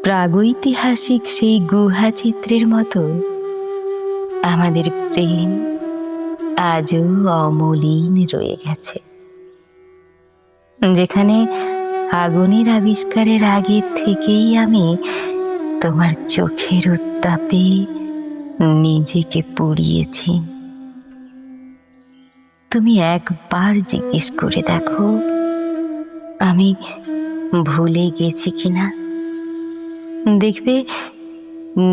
প্রাগৈতিহাসিক সেই গুহা চিত্রের মতো আমাদের প্রেম আজও অমলিন রয়ে গেছে। যেখানে আগুনের আবিষ্কারের আগের থেকেই আমি তোমার চোখের উত্তাপে নিজেকে পুড়িয়েছি। তুমি একবার জিজ্ঞেস করে দেখো আমি ভুলে গেছি কিনা। দেখবে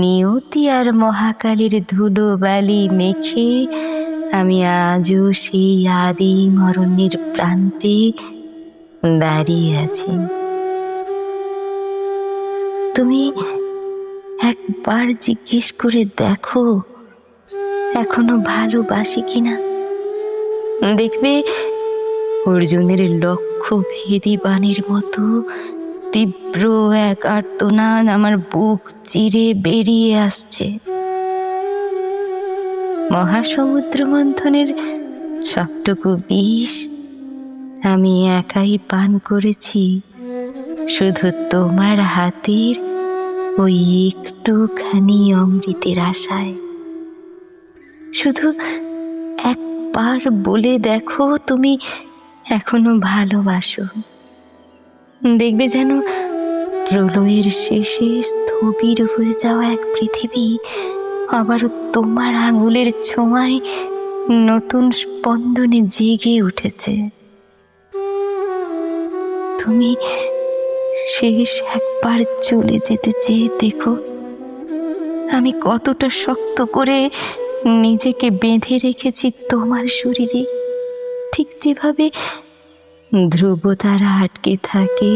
নিয়তি আর মহাকালের ধুলো বালি মেখে আমি আজও সেই আদিম অরণ্যের প্রান্তে দাঁড়িয়ে আছি। তুমি একবার জিজ্ঞেস করে দেখো এখনো ভালোবাসি কিনা। দেখবে অর্জুনের লক্ষ্য ভেদী বাণের মতো তীব্র এক আর্তনাদ আমার বুক চিরে বেরিয়ে আসছে। মহাসমুদ্র মন্থনের সবটুকু বিষ আমি একাই পান করেছি শুধু তোমার হাতের ওই একটুখানি অমৃতের আশায়। শুধু একবার বলে দেখো তুমি এখনো ভালোবাসো। দেখবে যেন প্রলয়ের শেষে স্থবির হয়ে যাওয়া এক পৃথিবী আবারও তোমার আঙুলের ছোঁয়ায় নতুন স্পন্দনে জেগে উঠেছে। তুমি শেষ একবার চলে যেতে চেয়ে দেখো আমি কতটা শক্ত করে নিজেকে বেঁধে রেখেছি তোমার শরীরে, ঠিক যেভাবে ধ্রুবতারা আটকে থাকে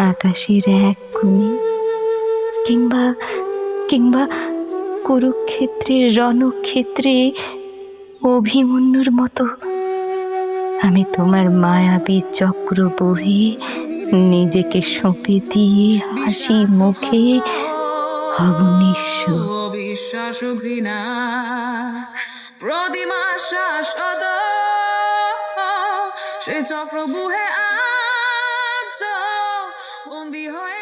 আকাশের এক কোণে, কিংবা কিংবা কুরুক্ষেত্রের রণক্ষেত্রে অভিমন্যুর মতো আমি তোমার মায়াবী চক্র বহে নিজেকে সঁপে দিয়ে হাসি মুখে অবিশ্বাস অবিশ্বাস ঘৃণা প্রতিমা শাশ্বত সে চক্র বুহে আজ বন্দী হয়ে